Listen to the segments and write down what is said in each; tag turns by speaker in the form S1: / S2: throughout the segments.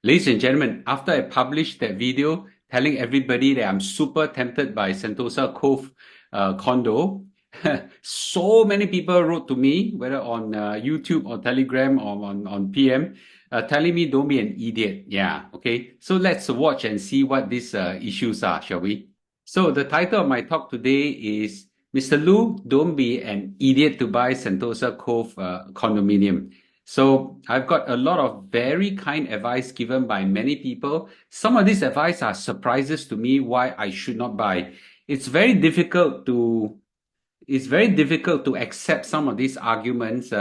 S1: Ladies and gentlemen, after I published that video telling everybody that I'm super tempted by Sentosa Cove Condo, so many people wrote to me, whether on YouTube or Telegram or on PM, telling me don't be an idiot. Yeah, okay. So let's watch and see what these issues are, shall we? So the title of my talk today is Mr. Loo, don't be an idiot to buy Sentosa Cove condominium. So I've got a lot of very kind advice given by many people. Some of these advice are surprises to me why I should not buy. It's very difficult to it's very difficult to accept some of these arguments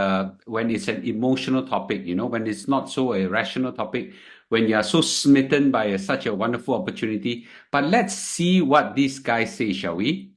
S1: when it's an emotional topic, when it's not so a rational topic, when you are so smitten by such a wonderful opportunity. But let's see what these guys say, shall we?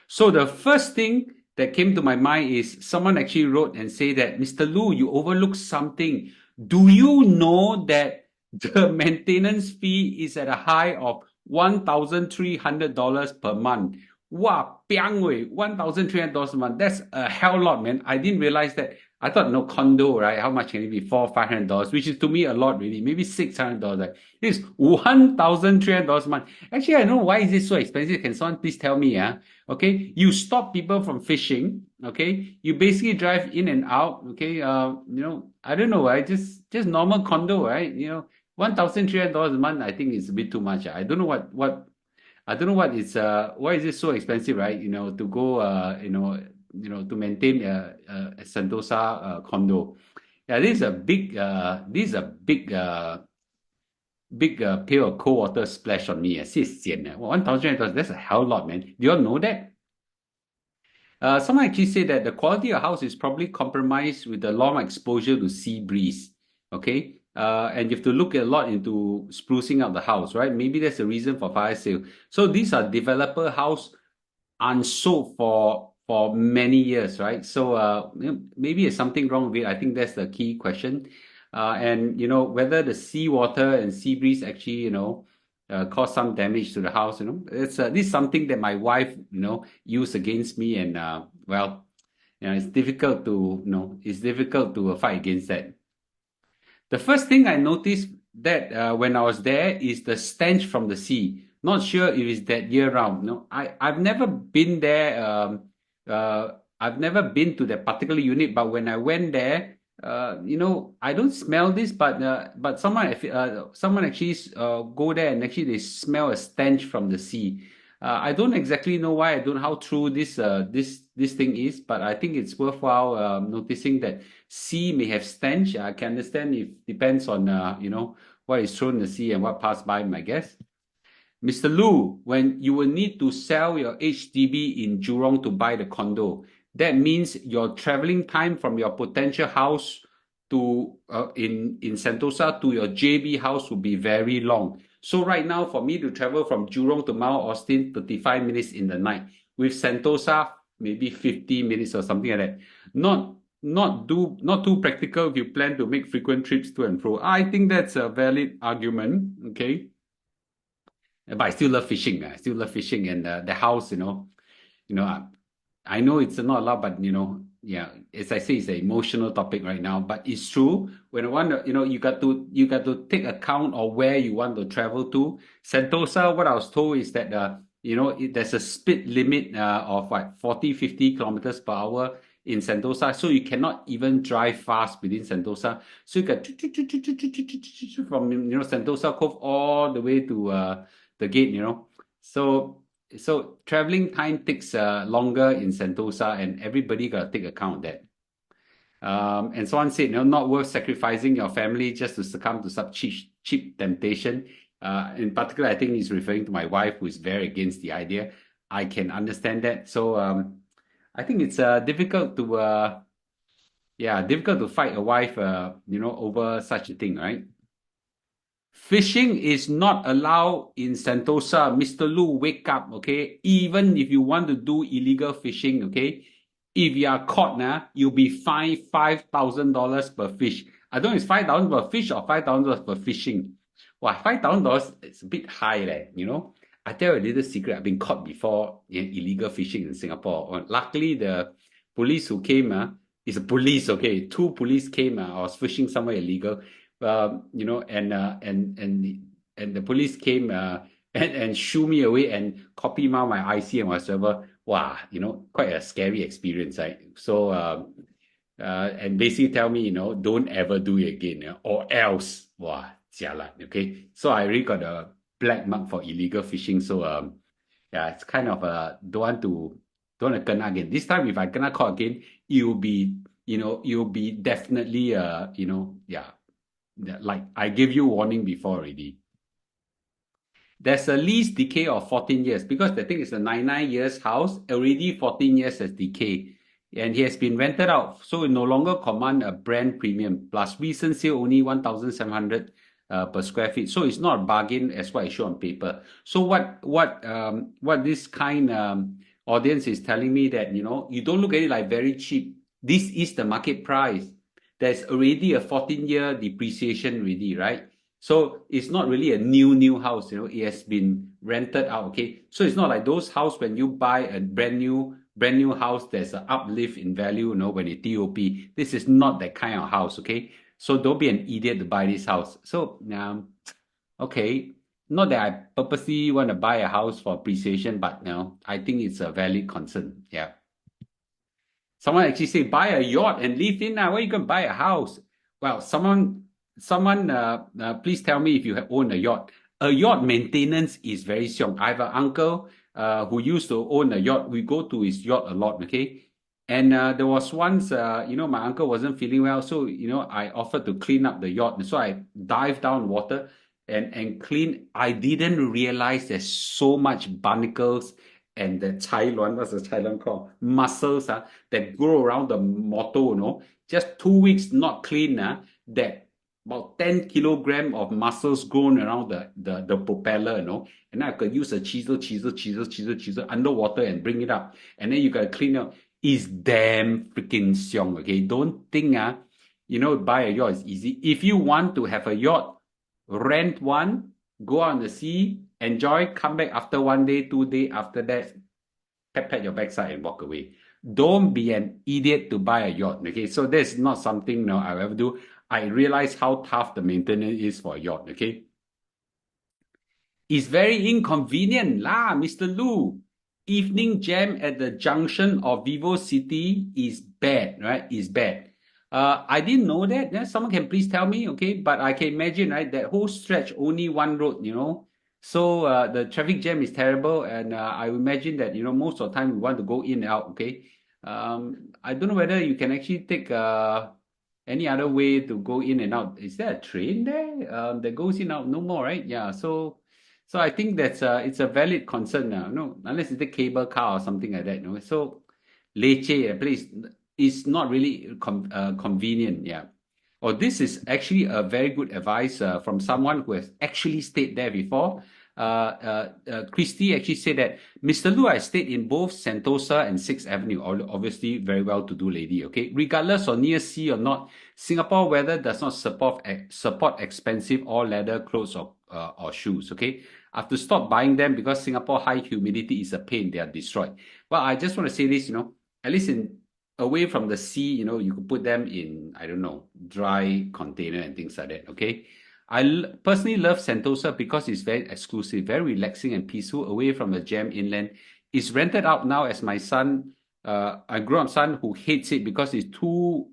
S1: So the first thing that came to my mind is someone actually wrote and say that, Mr. Loo, you overlooked something. Do you know that the maintenance fee is at a high of $1,300 per month? Wow, piang wei, $1,300 a month. That's a hell lot, man. I didn't realize that. I thought no condo, right? How much can it be? $400-500, which is to me a lot, really. Maybe $600. Like, it's $1,300 a month. Actually, I don't know why is it so expensive. Can someone please tell me? Okay, you stop people from fishing. Okay, you basically drive in and out. Okay, I don't know. Just normal condo, right? $1,300 a month. I think is a bit too much. I don't know what I don't know what is why is it so expensive, right? To go to maintain a Sentosa condo. Yeah, this is a big pail of cold water splash on me. 谢谢 $1,000. That's a hell lot, man. Do you all know that? Someone actually said that the quality of house is probably compromised with the long exposure to sea breeze. Okay, and you have to look a lot into sprucing up the house, right? Maybe that's the reason for fire sale. So these are developer house unsold for many years, right? So maybe there's something wrong with it. I think that's the key question. And whether the seawater and sea breeze actually cause some damage to the house. It's this is something that my wife used against me, and well, it's difficult to fight against that. The first thing I noticed that when I was there is the stench from the sea. Not sure if it's that year round. No, I've never been there. I've never been to that particular unit, but when I went there, I don't smell this, but someone actually go there and actually they smell a stench from the sea. I don't exactly know why. I don't know how true this thing is, but I think it's worthwhile noticing that sea may have stench. I can understand if depends on what is thrown in the sea and what passed by, I guess. Mr. Loo, when you will need to sell your HDB in Jurong to buy the condo, that means your traveling time from your potential house to in Sentosa to your JB house will be very long. So right now, for me to travel from Jurong to Mount Austin, 35 minutes in the night. With Sentosa, maybe 50 minutes or something like that. Not too practical if you plan to make frequent trips to and fro. I think that's a valid argument. Okay. But I still love fishing. I still love fishing, and the house, I know it's not allowed, but yeah, as I say, it's an emotional topic right now. But it's true. When I want to, you got to take account of where you want to travel to. Sentosa, what I was told is that there's a speed limit of like 40, 50 kilometers per hour in Sentosa, so you cannot even drive fast within Sentosa. So you got from Sentosa Cove all the way to the gate. So traveling time takes longer in Sentosa, and everybody got to take account of that. And someone said, not worth sacrificing your family just to succumb to such cheap temptation. In particular, I think he's referring to my wife, who is very against the idea. I can understand that. So I think it's difficult to fight a wife, over such a thing, right? Fishing is not allowed in Sentosa. Mr. Loo, wake up, okay? Even if you want to do illegal fishing, okay? If you are caught, you'll be fined $5,000 per fish. I don't know if it's $5,000 per fish or $5,000 per fishing. Wow, $5,000 is a bit high, I tell you a little secret. I've been caught before in illegal fishing in Singapore. Luckily, the police who came, is a police, okay? Two police came. I was fishing somewhere illegal. and the police came and shoo me away and copy my IC and whatsoever. Wow, quite a scary experience, right? So and basically tell me, don't ever do it again, or else, wow, jialat, okay? So I really got a black mark for illegal fishing. So yeah, it's kind of don't want to kena again. This time, if I kena caught again, you'll be definitely yeah, like I gave you warning before already. There's a lease decay of 14 years because the thing is a 99 years house, already 14 years has decay. And he has been rented out, so it no longer command a brand premium. Plus recent sale only 1,700 per square feet. So it's not a bargain as what I show on paper. So what this kind audience is telling me that, you don't look at it like very cheap. This is the market price. There's already a 14-year depreciation already, right? So it's not really a new house, it has been rented out, okay? So it's not like those house when you buy a brand new house, there's an uplift in value, when you TOP. This is not that kind of house, okay? So don't be an idiot to buy this house. So, okay, not that I purposely want to buy a house for appreciation, but I think it's a valid concern, yeah. Someone actually say buy a yacht and live in now. Where you gonna buy a house? Well, someone, please tell me if you own a yacht. A yacht maintenance is very strong. I have an uncle who used to own a yacht. We go to his yacht a lot, okay? And there was once, my uncle wasn't feeling well, so I offered to clean up the yacht. So I dived down water and clean. I didn't realize there's so much barnacles and the what's the Cailan called? Mussels that grow around the motor, Just 2 weeks not clean, that about 10 kilogram of mussels grown around the propeller, And I could use a chisel underwater and bring it up. And then you gotta clean up. It's damn freaking xiong, okay? Don't think, buy a yacht is easy. If you want to have a yacht, rent one, go on the sea, enjoy, come back after 1 day, 2 day, after that, pat your backside and walk away. Don't be an idiot to buy a yacht, okay? So that's not something I'll ever do. I realize how tough the maintenance is for a yacht, okay? It's very inconvenient lah, Mr. Loo. Evening jam at the junction of Vivo City is bad, right? Is bad. I didn't know that. Someone can please tell me, okay? But I can imagine, right? That whole stretch, only one road, So the traffic jam is terrible, and I imagine that most of the time we want to go in and out, okay? I don't know whether you can actually take any other way to go in and out. Is there a train there that goes in and out? No more, right? Yeah. So I think it's a valid concern now. No, unless it's a cable car or something like that. No, so leceh place is not really convenient. Yeah. Or this is actually a very good advice from someone who has actually stayed there before. Christy actually said that, Mr. Loo, I stayed in both Sentosa and 6th Avenue. Obviously, very well-to-do lady, okay? Regardless of near sea or not, Singapore weather does not support expensive all-leather clothes or shoes, okay? I have to stop buying them because Singapore high humidity is a pain. They are destroyed. Well, I just want to say this, at least away from the sea, you could put them in, I don't know, dry container and things like that, okay? I personally love Sentosa because it's very exclusive, very relaxing and peaceful, away from the jam inland. It's rented out now as my son, a grown-up son who hates it because it's too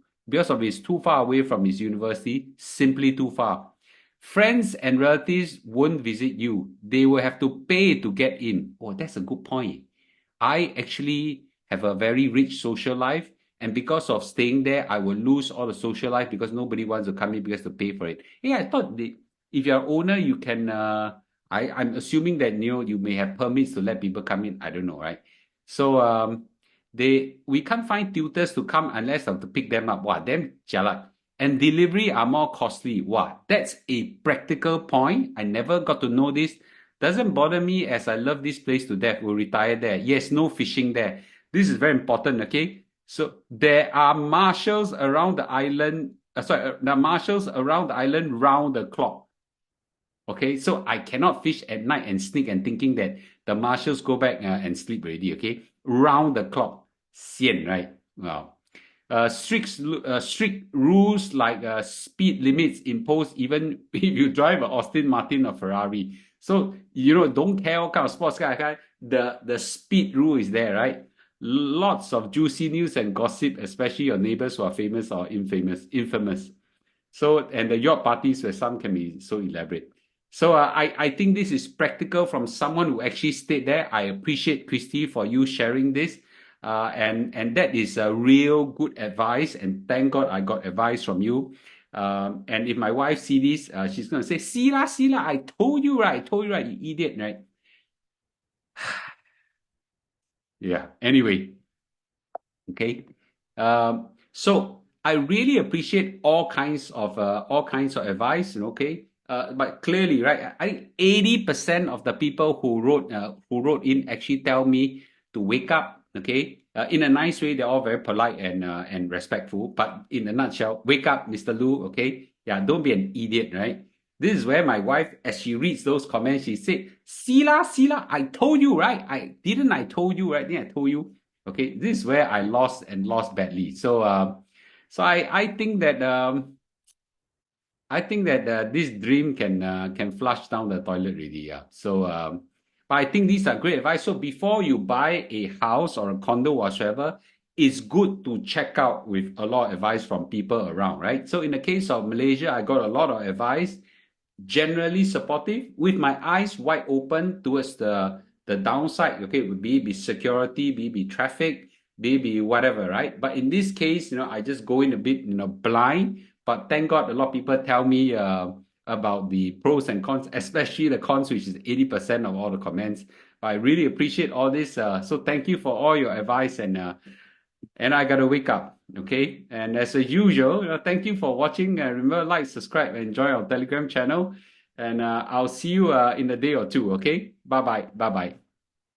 S1: far away from his university, simply too far. Friends and relatives won't visit you. They will have to pay to get in. Oh, that's a good point. I actually have a very rich social life, and because of staying there, I will lose all the social life because nobody wants to come in because to pay for it. Hey, I thought if you're an owner, you can. I'm assuming that you may have permits to let people come in. I don't know, right? So we can't find tutors to come unless I have to pick them up. Wow, damn jialat. And delivery are more costly. Wow, that's a practical point. I never got to know this. Doesn't bother me as I love this place to death. We'll retire there. Yes, no fishing there. This is very important, okay? So there are marshals around the island. The marshals around the island round the clock. Okay, so I cannot fish at night and sneak and thinking that the marshals go back and sleep already, okay? Round the clock. Sian, right? Wow. strict rules like speed limits imposed even if you drive an Aston Martin or Ferrari. So, don't care what kind of sports car, the speed rule is there, right? Lots of juicy news and gossip, especially your neighbors who are famous or infamous. So, and the yacht parties where some can be so elaborate. So, I think this is practical from someone who actually stayed there. I appreciate Christy for you sharing this. And that is a real good advice. And thank God I got advice from you. And if my wife see this, she's going to say, see la, I told you right, you idiot, right? Yeah. Anyway, okay. So I really appreciate all kinds of advice, okay. But clearly, right, I think 80% of the people who wrote in actually tell me to wake up, okay. In a nice way, they're all very polite and respectful. But in a nutshell, wake up, Mr. Loo, okay. Yeah, don't be an idiot, right? This is where my wife, as she reads those comments, she said, Sila, I told you, right? I told you, right? Then I told you. Okay, this is where I lost badly. So I think that this dream can flush down the toilet really. Yeah. So but I think these are great advice. So before you buy a house or a condo whatsoever, it's good to check out with a lot of advice from people around, right? So in the case of Malaysia, I got a lot of advice, generally supportive, with my eyes wide open towards the downside. Okay, would be security, be traffic, be whatever, right? But in this case, I just go in a bit, blind. But thank God, a lot of people tell me about the pros and cons, especially the cons, which is 80% of all the comments. But I really appreciate all this. So thank you for all your advice, and I gotta wake up. Okay. And as usual, thank you for watching. Remember, like, subscribe, and join our Telegram channel. And I'll see you in a day or two. Okay. Bye bye. Bye bye.